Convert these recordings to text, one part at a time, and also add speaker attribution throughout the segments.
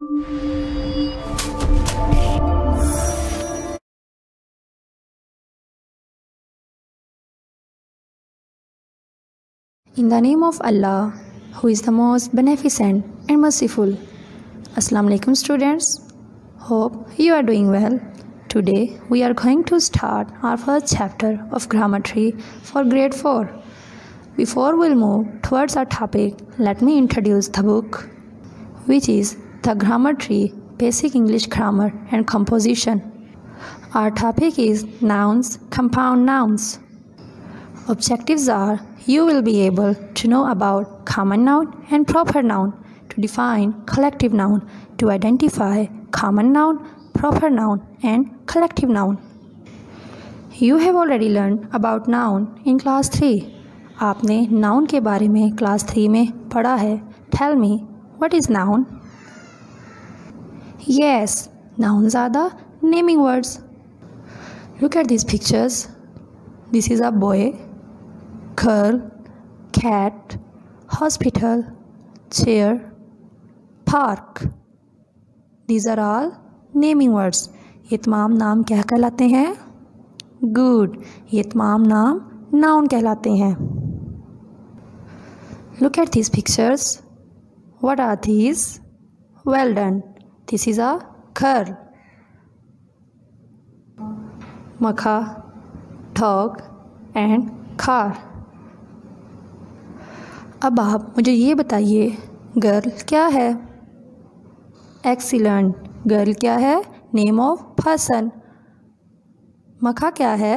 Speaker 1: In the name of Allah, who is the most beneficent and merciful. Assalamu alaikum students. Hope you are doing well. Today we are going to start our first chapter of grammar tree for grade 4. Before we'll move towards our topic, let me introduce the book, which is The Grammar Tree, Basic English Grammar and Composition. Our topic is nouns, compound nouns. Objectives are you will be able to know about common noun and proper noun, to define collective noun, to identify common noun, proper noun and collective noun. You have already learned about noun in class 3. आपने noun के बारे में class 3 में पढ़ा है. Tell me, what is noun? Yes, nouns are the naming words. Look at these pictures. This is a boy, girl, cat, hospital, chair, park. These are all naming words. ये तमाम नाम क्या कहलाते हैं? Good. ये तमाम नाम noun कहलाते हैं. Look at these pictures. What are these? Well done. This is a girl. Makha, dog and car. अब आप मुझे ये बताइए, गर्ल क्या है? एक्सीलेंट. गर्ल क्या है? Name of person. मखा क्या है?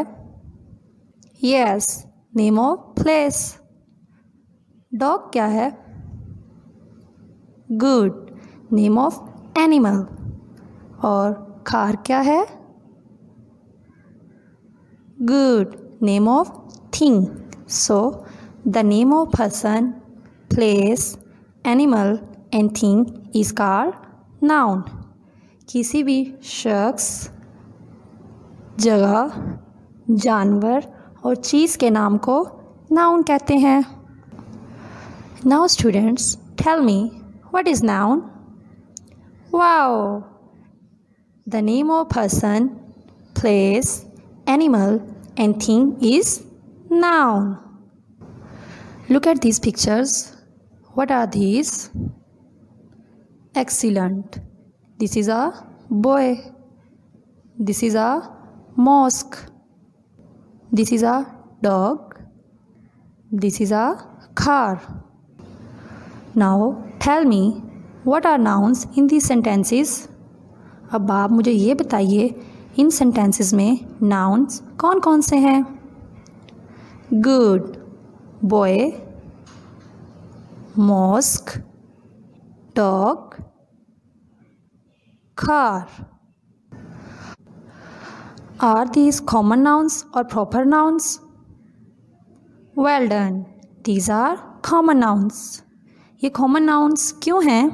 Speaker 1: Yes, name of place. Dog क्या है? Good, name of animal. और कार क्या है? Good, name of thing. So the name of person, place, animal and thing is called noun. किसी भी शख्स, जगह, जानवर और चीज़ के नाम को noun कहते हैं. Now students, tell me, what is noun? Wow! The name of person, place, animal and thing is noun. Look at these pictures. What are these? Excellent. This is a boy. This is a mosque. This is a dog. This is a car. Now tell me, what are nouns in these sentences? अब आप मुझे ये बताइए, इन sentences में nouns कौन कौन से हैं? Good. Boy, mosque, dog, car. Are these common nouns or proper nouns? Well done. These are common nouns. ये common nouns क्यों हैं?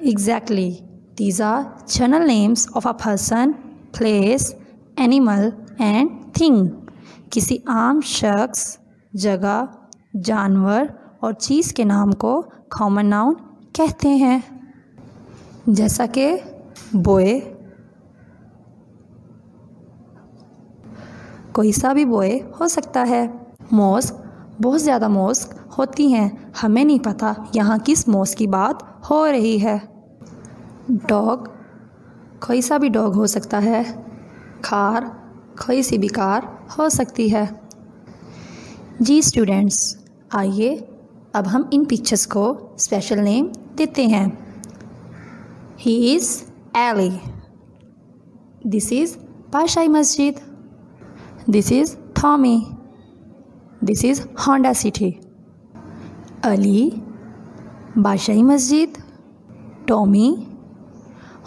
Speaker 1: Exactly. These are general names of a person, place, animal and thing. किसी आम शख्स, जगह, जानवर और चीज़ के नाम को कॉमन नाउन कहते हैं. जैसा कि बॉय, कोई सा भी बॉय हो सकता है. मॉस्क, बहुत ज़्यादा मॉस्क होती हैं, हमें नहीं पता यहाँ किस मॉस्क की बात हो रही है. डॉग, कोई सा भी डॉग हो सकता है. कार, कोई सी भी कार हो सकती है. जी स्टूडेंट्स, आइए अब हम इन पिक्चर्स को स्पेशल नेम देते हैं. He is Ali. This is Badshahi Masjid. This is Tommy. This is Honda City. Ali, Badshahi Masjid, Tommy,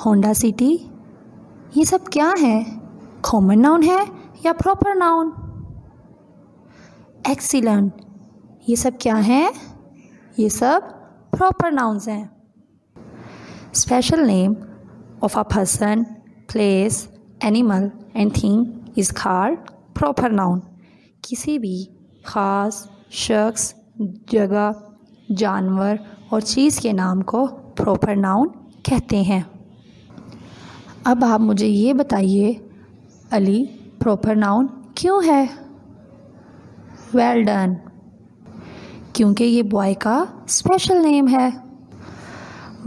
Speaker 1: Honda city, ये सब क्या है? कॉमन नाउन है या प्रॉपर नाउन? एक्सीलेंट. ये सब क्या है? ये सब प्रॉपर नाउन्स हैं. Special name of a person, place, animal and thing is called proper noun. किसी भी ख़ास शख्स, जगह, जानवर और चीज़ के नाम को प्रॉपर नाउन कहते हैं। अब आप मुझे ये बताइए, अली प्रॉपर नाउन क्यों है? वेल डन, क्योंकि ये बॉय का स्पेशल नेम है।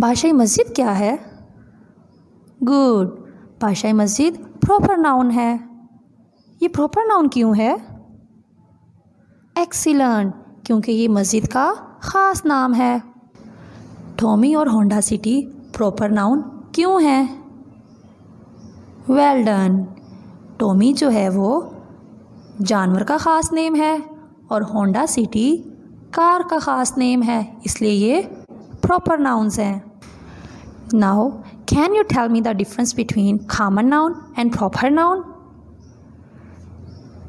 Speaker 1: बादशाही मस्जिद क्या है? गुड, बादशाही मस्जिद प्रॉपर नाउन है। ये प्रॉपर नाउन क्यों है? एक्सीलेंट, क्योंकि ये मस्जिद का ख़ास नाम है। टॉमी और होंडा सिटी प्रॉपर नाउन क्यों है? वेल डन, टॉमी जो है वो जानवर का ख़ास नेम है और होंडा सिटी कार का ख़ास नेम है, इसलिए ये प्रॉपर नाउन्स हैं। Now can you tell me the difference between common noun and proper noun?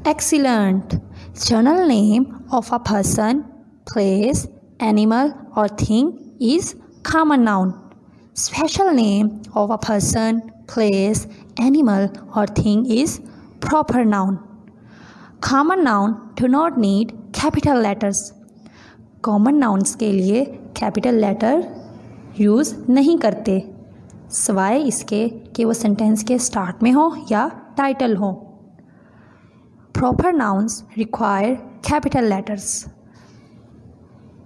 Speaker 1: Excellent, general name of a person, place, animal और thing is common noun. Special name of a person, place, animal or thing is proper noun. Common noun do not need capital letters. Common nouns के लिए capital letter use नहीं करते, सिवाय इसके कि वो sentence के स्टार्ट में हो या टाइटल हो। Proper nouns require capital letters.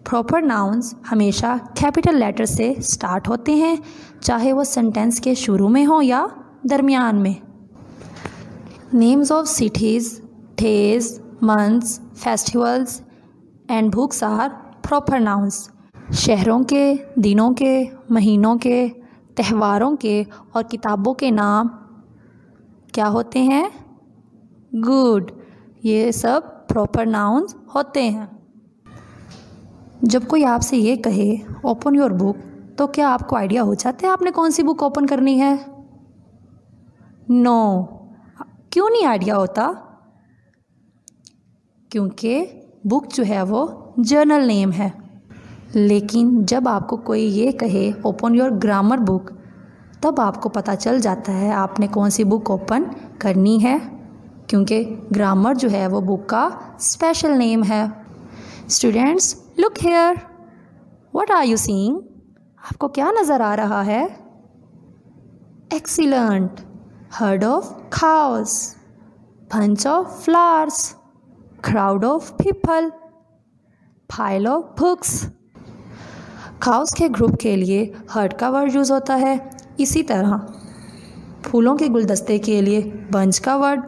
Speaker 1: Proper nouns हमेशा कैपिटल लेटर से स्टार्ट होते हैं, चाहे वो सेंटेंस के शुरू में हो या दरमियान में। Names of cities, days, months, festivals and books are proper nouns. शहरों के, दिनों के, महीनों के, त्योहारों के और किताबों के नाम क्या होते हैं? गुड, ये सब प्रॉपर नाउन्स होते हैं। जब कोई आपसे ये कहे ओपन योर बुक, तो क्या आपको आइडिया हो जाता है आपने कौन सी बुक ओपन करनी है? नो, क्यों नहीं आइडिया होता? क्योंकि बुक जो है वो जर्नल नेम है। लेकिन जब आपको कोई ये कहे ओपन योर ग्रामर बुक, तब आपको पता चल जाता है आपने कौन सी बुक ओपन करनी है, क्योंकि ग्रामर जो है वो बुक का स्पेशल नेम है। Students, look here, what are you seeing? आपको क्या नज़र आ रहा है? Excellent, herd of cows, bunch of flowers, crowd of people, pile of books. cows के ग्रुप के लिए हर्ड का वर्ड यूज़ होता है। इसी तरह फूलों के गुलदस्ते के लिए बंच का वर्ड,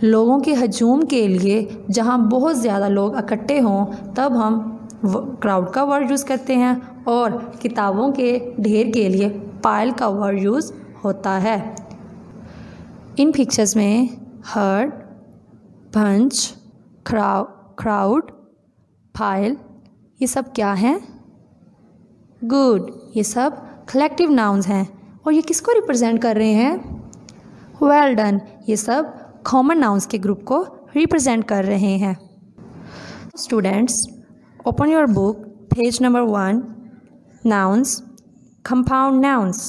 Speaker 1: लोगों के हजूम के लिए जहाँ बहुत ज़्यादा लोग इकट्ठे हों तब हम क्राउड का वर्ड यूज़ करते हैं, और किताबों के ढेर के लिए पाइल का वर्ड यूज़ होता है। इन पिक्चर्स में हर्ड, बंच, क्राउड, पाइल, ये सब क्या हैं? गुड, ये सब कलेक्टिव नाउन्स हैं। और ये किसको रिप्रेजेंट कर रहे हैं? वेल डन, ये सब कॉमन नाउन्स के ग्रुप को रिप्रेजेंट कर रहे हैं। Students, open your book, page number 1, nouns, compound nouns.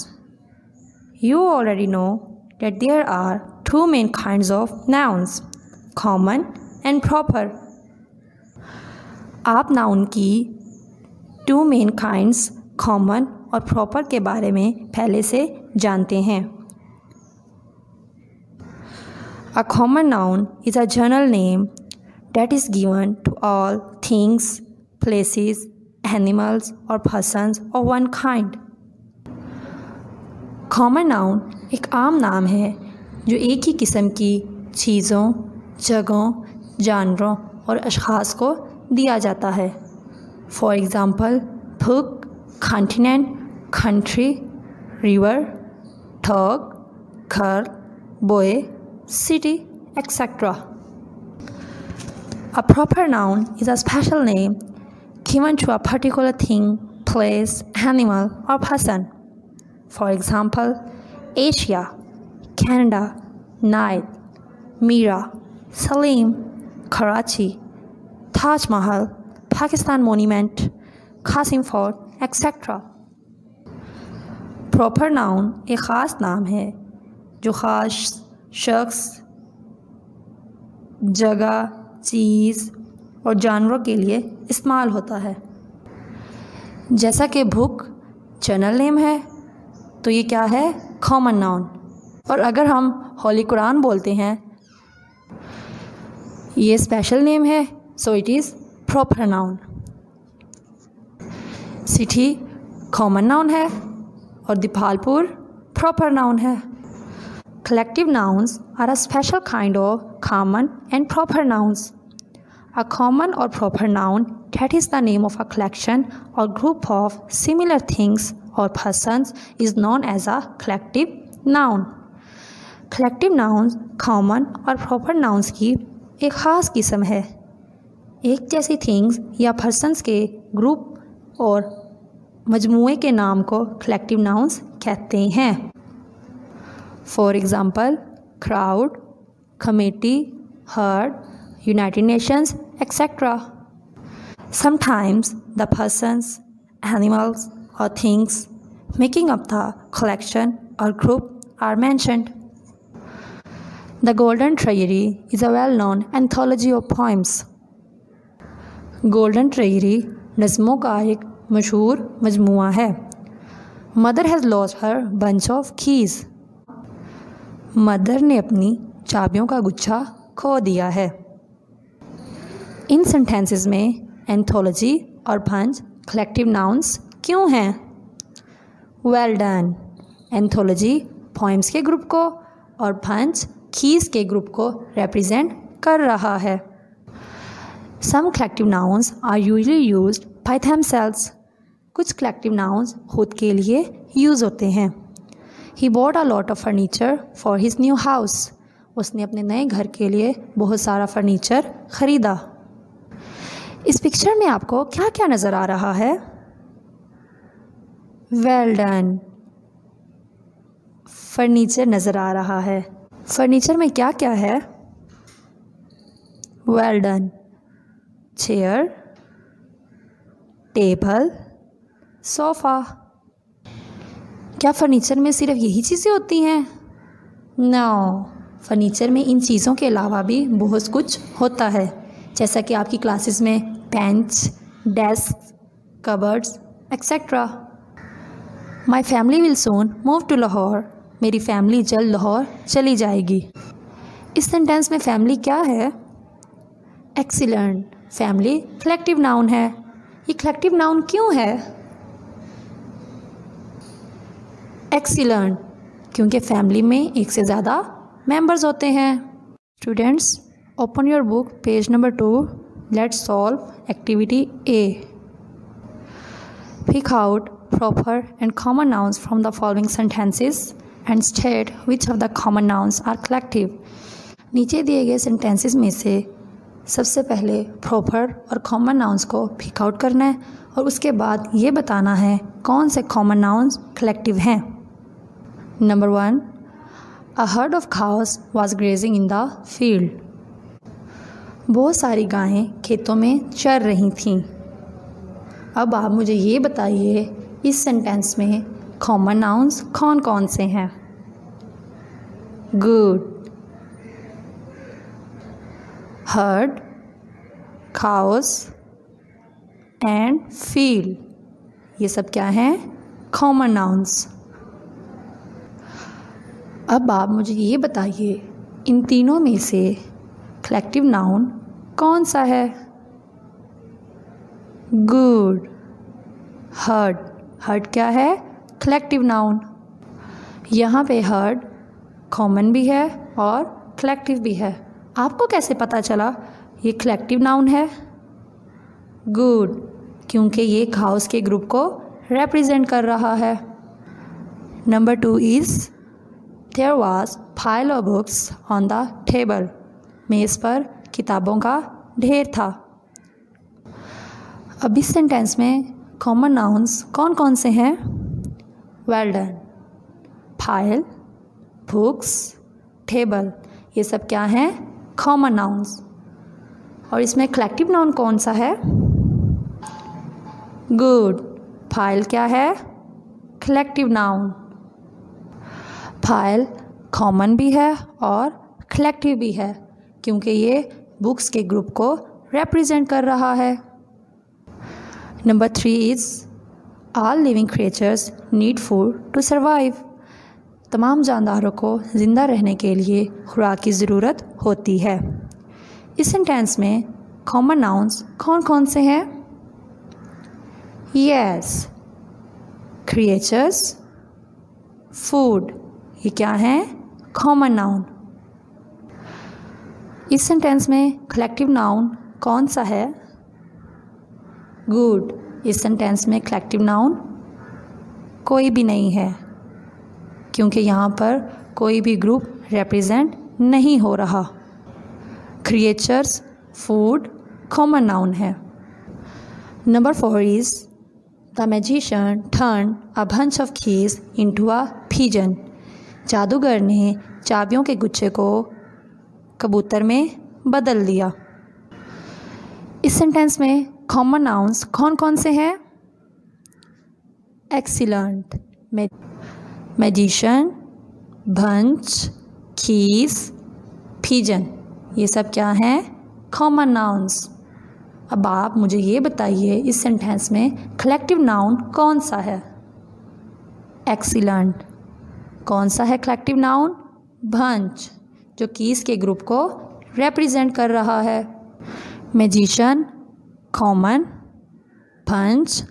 Speaker 1: You already know that there are two main kinds of nouns, common and proper. आप नाउन की टू मेन काइंड्स, कॉमन और proper के बारे में पहले से जानते हैं। A common noun is a general name that is given to all things, places, animals or persons of one kind. Common noun एक आम नाम है जो एक ही किस्म की चीज़ों, जगहों, जानवरों और अशख़ास को दिया जाता है। For example, book, continent, country, river, dog, घर, boy, city, etc. A proper noun is a special name given to a particular thing, place, animal, or person. For example, Asia, Canada, Nile, Mira, Salim, Karachi, Taj Mahal, Pakistan Monument, Qasim Fort, etc. Proper noun एक ख़ास नाम है जो ख़ास शख्स, जगह, चीज़ और जानवरों के लिए इस्तेमाल होता है। जैसा कि बुक जनरल नेम है तो ये क्या है, कॉमन नाउन। और अगर हम होली कुरान बोलते हैं ये स्पेशल नेम है, so it is proper noun. City common noun है और दीपालपुर प्रॉपर नाउन है। Collective nouns are a special kind of common and proper nouns. A common or proper noun that is the name of a collection or group of similar things or persons is known as a collective noun. Collective nouns common और proper nouns की एक ख़ास किस्म है। एक जैसी things या persons के ग्रुप और मजमूए के नाम को collective nouns कहते हैं। For example, crowd, committee, herd, United Nations, etc. Sometimes the persons, animals, or things making up the collection or group are mentioned. The Golden Treasury is a well-known anthology of poems. Golden Treasury नज़्मों का एक मशहूर मजमूआ है। Mother has lost her bunch of keys. Mother ने अपनी चाबियों का गुच्छा खो दिया है। इन सेंटेंसेस में एंथोलॉजी और बंच कलेक्टिव नाउन्स क्यों हैं? वेल डन एंथोलॉजी पोएम्स के ग्रुप को और बंच कीज के ग्रुप को रिप्रेजेंट कर रहा है। Some collective nouns are usually used by themselves. कुछ कलेक्टिव नाउन्स खुद के लिए यूज़ होते हैं। He bought a lot of furniture for his new house. उसने अपने नए घर के लिए बहुत सारा फर्नीचर ख़रीदा। इस पिक्चर में आपको क्या क्या नज़र आ रहा है? वेल डन फर्नीचर नज़र आ रहा है। फर्नीचर में क्या क्या है? Well done chair, table, sofa. क्या फर्नीचर में सिर्फ यही चीज़ें होती हैं? नो, फर्नीचर में इन चीज़ों के अलावा भी बहुत कुछ होता है, जैसा कि आपकी क्लासेस में bench, desk, cupboards etcetera. My family will soon move to Lahore. मेरी फैमिली जल्द लाहौर चली जाएगी। इस सेंटेंस में फैमिली क्या है? एक्सीलेंट फैमिली कलेक्टिव नाउन है। ये कलेक्टिव नाउन क्यों है? एक्सीलेंट क्योंकि फैमिली में एक से ज़्यादा मेंबर्स होते हैं। Students open your book page number 2। Let's solve activity A. Pick out proper and common nouns from the following sentences and state which of the common nouns are collective. नीचे दिए गए sentences में से सबसे पहले proper और common nouns को pick out करना है और उसके बाद ये बताना है कौन से कॉमन नाउन्स कलेक्टिव हैं। Number 1, a herd of cows was grazing in the field. बहुत सारी गायें खेतों में चर रही थीं। अब आप मुझे ये बताइए इस सेंटेंस में कॉमन नाउन्स कौन कौन से हैं? Good heard, cows and field, ये सब क्या हैं? Common nouns. अब आप मुझे ये बताइए इन तीनों में से कलेक्टिव नाउन कौन सा है? Good heard. हर्ड क्या है? Collective noun. यहाँ पे हर्ड कॉमन भी है और कलेक्टिव भी है। आपको कैसे पता चला ये कलेक्टिव नाउन है? गुड क्योंकि ये काउस के ग्रुप को रिप्रेजेंट कर रहा है। Number 2 is there was pile of books on the table. मेज़ पर किताबों का ढेर था। अब इस सेंटेंस में कॉमन नाउन्स कौन कौन से हैं? Well done file, books, table, ये सब क्या हैं? Common nouns. और इसमें कलेक्टिव नाउन कौन सा है? गुड फाइल क्या है? Collective noun. फाइल कॉमन भी है और कलेक्टिव भी है क्योंकि ये बुक्स के ग्रुप को रिप्रेजेंट कर रहा है। Number 3 is All living creatures need food to survive. तमाम जानदारों को ज़िंदा रहने के लिए खुराक की ज़रूरत होती है। इस सेंटेंस में कॉमन नाउन्स कौन कौन से हैं? यस, क्रिएचर्स, फूड, ये क्या हैं? Common noun. इस सेंटेंस में कलेक्टिव नाउन कौन सा है? गुड। इस सेंटेंस में कलेक्टिव नाउन कोई भी नहीं है, क्योंकि यहाँ पर कोई भी ग्रुप रिप्रेजेंट नहीं हो रहा। क्रिएचर्स, फूड कॉमन नाउन है। Number 4 is the magician turn a bunch of keys into a pigeon. जादूगर ने चाबियों के गुच्छे को कबूतर में बदल दिया। इस सेंटेंस में कॉमन नाउन्स कौन कौन से हैं? Excellent, magician, bunch, keys, pigeon, ये सब क्या हैं? Common nouns. अब आप मुझे ये बताइए इस सेंटेंस में कलेक्टिव नाउन कौन सा है? एक्सीलेंट। कौन सा है कलेक्टिव नाउन? बंच, जो कीज के ग्रुप को रिप्रेजेंट कर रहा है। मैजिशियन कॉमन, बंच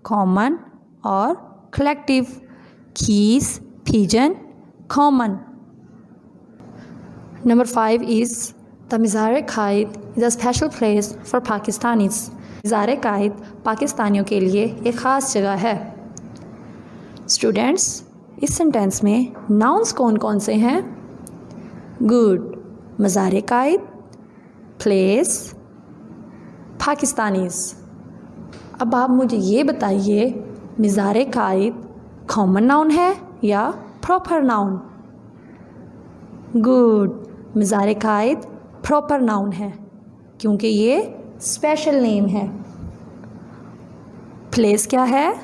Speaker 1: कॉमन और collective keys, pigeon common. Number 5 is the Mazar-e-Quaid is a special place for Pakistanis. Mazar-e-Quaid पाकिस्तानियों के लिए एक ख़ास जगह है। स्टूडेंट्स, इस सेंटेंस में नाउन्स कौन कौन से हैं? Good, Mazar-e-Quaid, place, Pakistanis. अब आप मुझे ये बताइए मज़ार-ए-क़ाइद कॉमन नाउन है या proper noun? Good, Mazar-e-Quaid proper noun है, क्योंकि ये स्पेशल नेम है। प्लेस क्या है?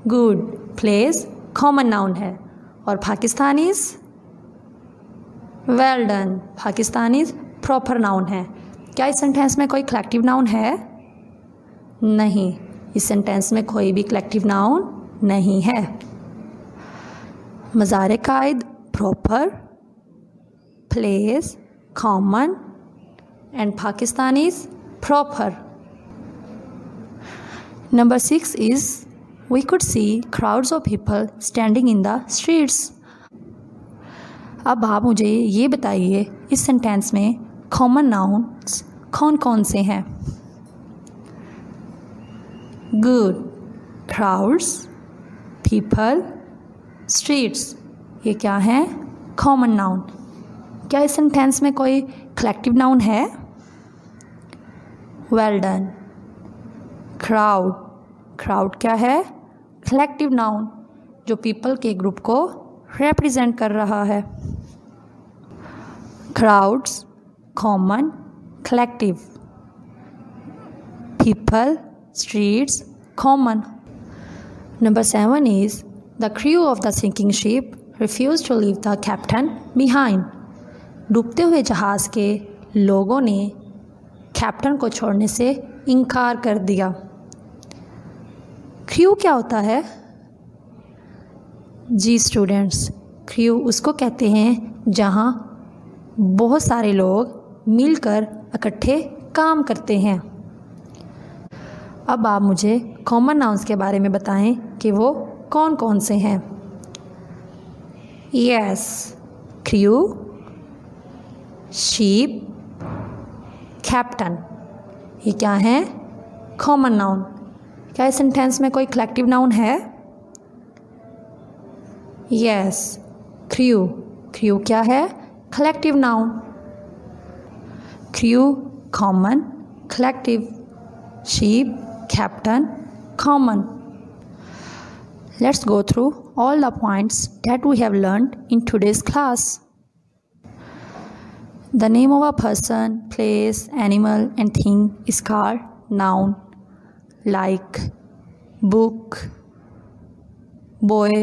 Speaker 1: गुड, प्लेस कॉमन नाउन है। और Pakistanis? Well done, Pakistanis proper noun है। क्या इस सेंटेंस में कोई कलेक्टिव नाउन है? नहीं, इस सेंटेंस में कोई भी कलेक्टिव नाउन नहीं है। Mazar-e-Quaid proper, place common and Pakistanis proper. Number 6 is we could see crowds of people standing in the streets. अब आप मुझे ये बताइए इस सेंटेंस में कॉमन नाउन्स कौन कौन से हैं? गुड, क्राउड्स, पीपल, स्ट्रीट्स, ये क्या हैं? Common noun. क्या इस सेंटेंस में कोई कलेक्टिव नाउन है? Well done, crowd. क्राउड क्या है? कलेक्टिव नाउन, जो पीपल के ग्रुप को रिप्रेजेंट कर रहा है। Crowds common, collective, people, streets common. Number 7 is the crew of the sinking ship refuse to leave the captain behind. डूबते हुए जहाज़ के लोगों ने कैप्टन को छोड़ने से इनकार कर दिया। क्रू क्या होता है? जी स्टूडेंट्स, क्रू उसको कहते हैं जहां बहुत सारे लोग मिलकर इकट्ठे काम करते हैं। अब आप मुझे कॉमन नाउन्स के बारे में बताएं कि वो कौन कौन से हैं। यस, क्रू, शीप, कैप्टन, ये क्या है? Common noun. क्या इस सेंटेंस में कोई कलेक्टिव नाउन है? Yes, crew. क्रू क्या है? Collective noun. Crew common, collective, sheep, captain common. Let's go through all the points that we have learned in today's class. The name of a person, place, animal and thing is called noun, like book, boy,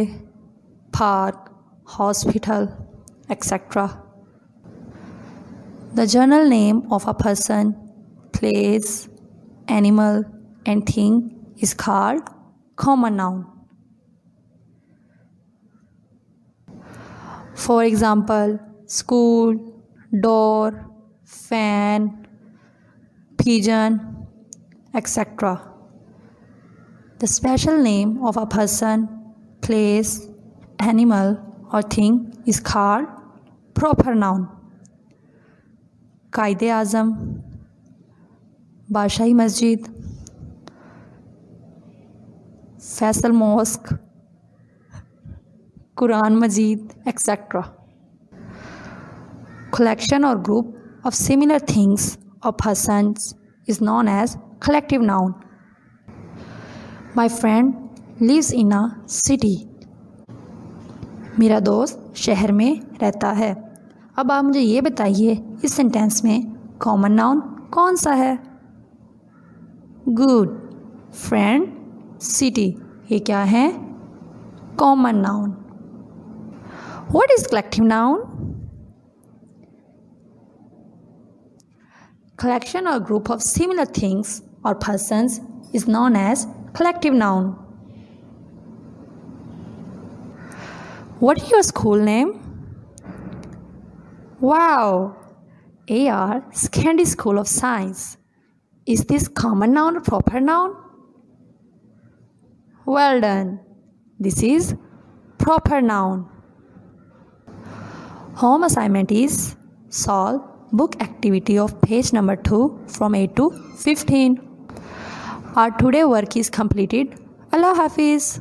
Speaker 1: park, hospital, etc. The general name of a person, place, animal and thing is called common noun. For example, school, door, fan, pigeon, etc. The special name of a person, place, animal or thing is called proper noun. कायदे Azam, Badshahi Masjid, Faisal mosque, Quran Majeed, etc. Collection or group of similar things or persons is known as collective noun. My friend lives in a city. मेरा दोस्त शहर में रहता है. अब आप मुझे ये बताइए इस सेंटेंस में कॉमन नाउन कौन सा है? गुड. फ्रेंड, सिटी, ये क्या है? Common noun. What is collective noun? Collection or group of similar things or persons is known as collective noun. What is your school name? Wow! AR Secondary School of Science. Is this common noun or proper noun? Well done. This is proper noun. Home assignment is solve book activity of page number 2 from 8 to 15. Our today work is completed. Allah Hafiz.